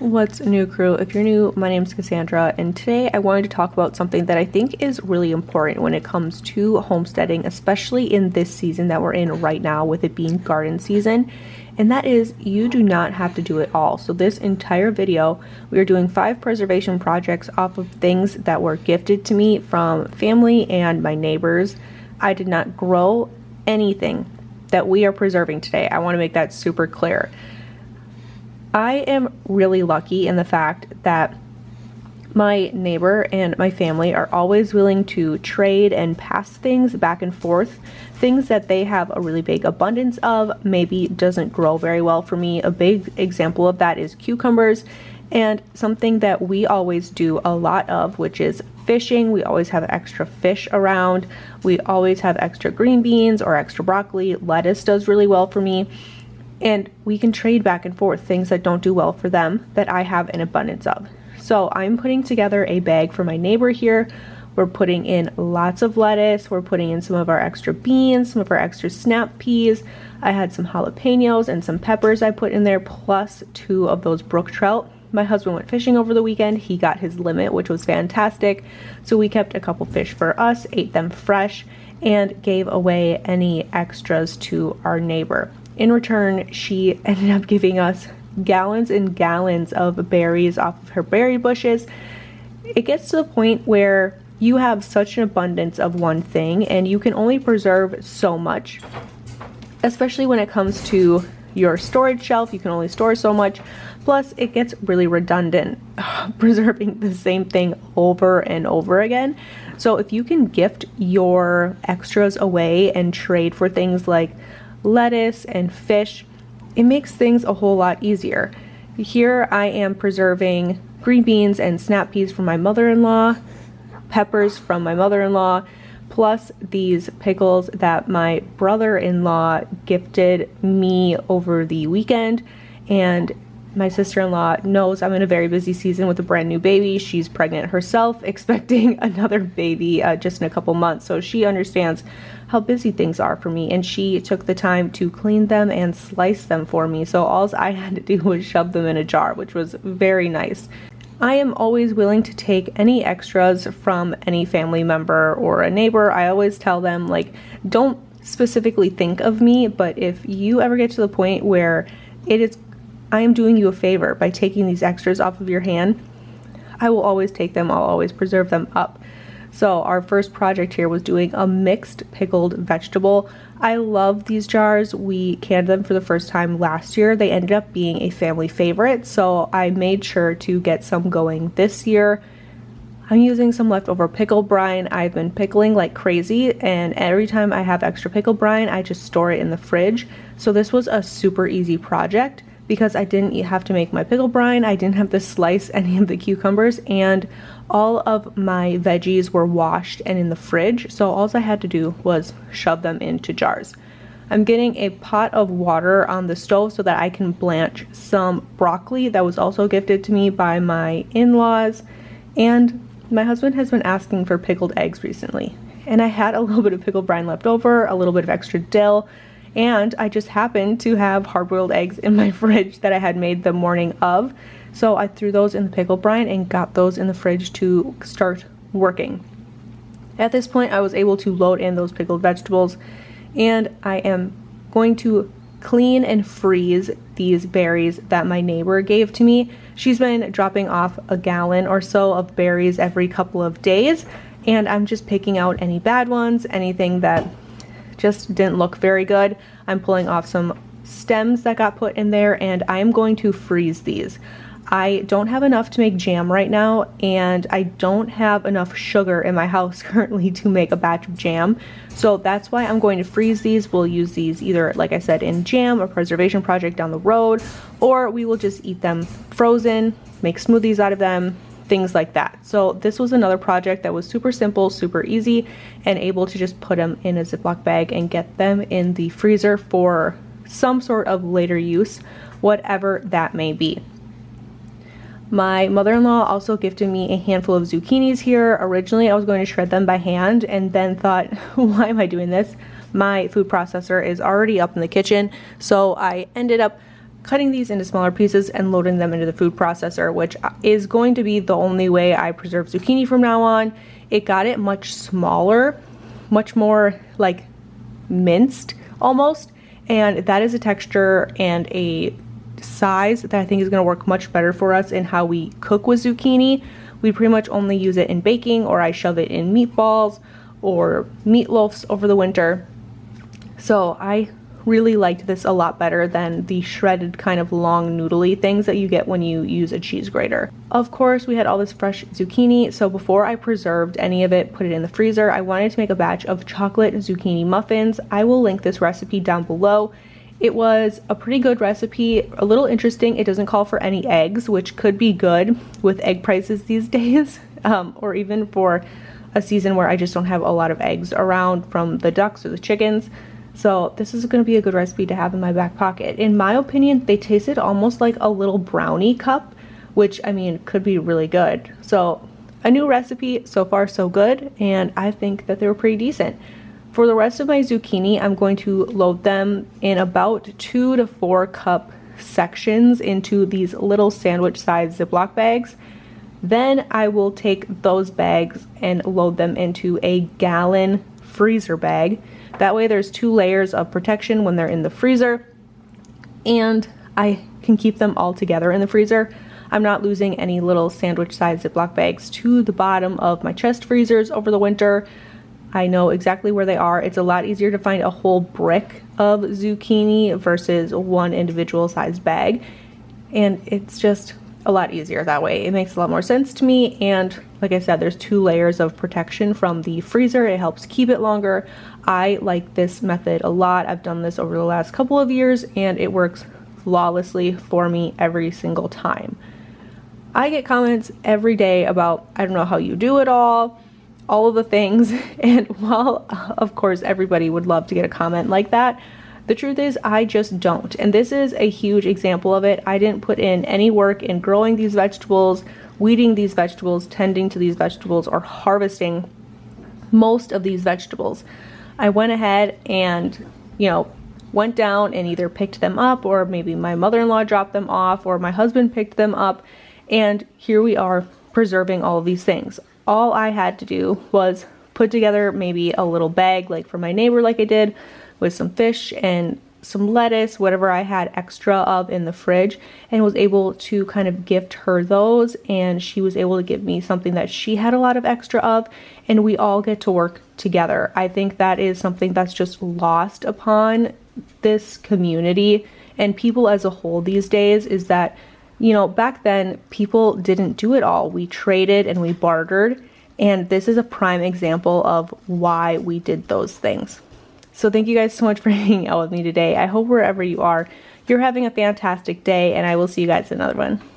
What's new, crew? If you're new, my name's Cassandra, and today I wanted to talk about something that I think is really important when it comes to homesteading, especially in this season that we're in right now with it being garden season, and that is you do not have to do it all. So this entire video, we are doing 5 preservation projects off of things that were gifted to me from family and my neighbors. I did not grow anything that we are preserving today. I want to make that super clear. I am really lucky in the fact that my neighbor and my family are always willing to trade and pass things back and forth. Things that they have a really big abundance of maybe doesn't grow very well for me. A big example of that is cucumbers, and something that we always do a lot of, which is fishing. We always have extra fish around. We always have extra green beans or extra broccoli. Lettuce does really well for me. And we can trade back and forth things that don't do well for them that I have an abundance of. So I'm putting together a bag for my neighbor here. We're putting in lots of lettuce. We're putting in some of our extra beans, some of our extra snap peas. I had some jalapenos and some peppers I put in there, plus 2 of those brook trout. My husband went fishing over the weekend. He got his limit, which was fantastic. So we kept a couple fish for us, ate them fresh, and gave away any extras to our neighbor. In return, she ended up giving us gallons and gallons of berries off of her berry bushes. It gets to the point where you have such an abundance of one thing and you can only preserve so much, especially when it comes to your storage shelf. You can only store so much. Plus, it gets really redundant preserving the same thing over and over again. So if you can gift your extras away and trade for things like lettuce and fish, it makes things a whole lot easier. Here I am preserving green beans and snap peas from my mother-in-law, peppers from my mother-in-law, plus these pickles that my brother-in-law gifted me over the weekend. And my sister-in-law knows I'm in a very busy season with a brand new baby. She's pregnant herself, expecting another baby just in a couple months. So she understands how busy things are for me, and she took the time to clean them and slice them for me. So all I had to do was shove them in a jar, which was very nice. I am always willing to take any extras from any family member or a neighbor. I always tell them, like, don't specifically think of me, but if you ever get to the point where I am doing you a favor by taking these extras off of your hand, I will always take them. I'll always preserve them up. So our first project here was doing a mixed pickled vegetable. I love these jars. We canned them for the first time last year. They ended up being a family favorite, so I made sure to get some going this year. I'm using some leftover pickle brine. I've been pickling like crazy, and every time I have extra pickle brine, I just store it in the fridge. So this was a super easy project because I didn't have to make my pickle brine. I didn't have to slice any of the cucumbers, and all of my veggies were washed and in the fridge, so all I had to do was shove them into jars. I'm getting a pot of water on the stove so that I can blanch some broccoli that was also gifted to me by my in-laws, and my husband has been asking for pickled eggs recently, and I had a little bit of pickle brine left over, a little bit of extra dill, and I just happened to have hard-boiled eggs in my fridge that I had made the morning of. So I threw those in the pickle brine and got those in the fridge to start working. At this point, I was able to load in those pickled vegetables, and I am going to clean and freeze these berries that my neighbor gave to me. She's been dropping off a gallon or so of berries every couple of days, and I'm just picking out any bad ones, anything that just didn't look very good. I'm pulling off some stems that got put in there, and I am going to freeze these. I don't have enough to make jam right now, and I don't have enough sugar in my house currently to make a batch of jam. So that's why I'm going to freeze these. We'll use these either, like I said, in jam or preservation project down the road, or we will just eat them frozen, make smoothies out of them, things like that. So this was another project that was super simple, super easy, and able to just put them in a Ziploc bag and get them in the freezer for some sort of later use, whatever that may be. My mother-in-law also gifted me a handful of zucchinis here. Originally, I was going to shred them by hand and then thought, why am I doing this? My food processor is already up in the kitchen, so I ended up cutting these into smaller pieces and loading them into the food processor, which is going to be the only way I preserve zucchini from now on. It got it much smaller, much more like minced almost, and that is a texture and a size that I think is going to work much better for us in how we cook with zucchini. We pretty much only use it in baking, or I shove it in meatballs or meatloafs over the winter. So I really liked this a lot better than the shredded kind of long noodly things that you get when you use a cheese grater. Of course, we had all this fresh zucchini, so before I preserved any of it, put it in the freezer, I wanted to make a batch of chocolate zucchini muffins. I will link this recipe down below. It was a pretty good recipe, a little interesting. It doesn't call for any eggs, which could be good with egg prices these days, or even for a season where I just don't have a lot of eggs around from the ducks or the chickens. So this is going to be a good recipe to have in my back pocket. In my opinion, they tasted almost like a little brownie cup, which I mean could be really good. So a new recipe, so far so good, and I think that they were pretty decent. For the rest of my zucchini, I'm going to load them in about 2 to 4 cup sections into these little sandwich sized Ziploc bags. Then I will take those bags and load them into a gallon freezer bag. That way there's 2 layers of protection when they're in the freezer, and I can keep them all together in the freezer. I'm not losing any little sandwich sized Ziploc bags to the bottom of my chest freezers over the winter. I know exactly where they are. It's a lot easier to find a whole brick of zucchini versus one individual sized bag, and it's just a lot easier that way. It makes a lot more sense to me, and like I said, there's 2 layers of protection from the freezer. It helps keep it longer. I like this method a lot. I've done this over the last couple of years and it works flawlessly for me every single time. I get comments every day about, I don't know how you do it all of the things, and while of course everybody would love to get a comment like that, the truth is I just don't. And this is a huge example of it. I didn't put in any work in growing these vegetables, weeding these vegetables, tending to these vegetables, or harvesting most of these vegetables. I went ahead and, went down and either picked them up, or maybe my mother-in-law dropped them off, or my husband picked them up, and here we are preserving all of these things. All I had to do was put together maybe a little bag like for my neighbor like I did, with some fish and some lettuce, whatever I had extra of in the fridge, and was able to kind of gift her those, and she was able to give me something that she had a lot of extra of, and we all get to work together. I think that is something that's just lost upon this community and people as a whole these days, is that, back then people didn't do it all. We traded and we bartered, and this is a prime example of why we did those things. So thank you guys so much for hanging out with me today. I hope wherever you are, you're having a fantastic day, and I will see you guys in another one.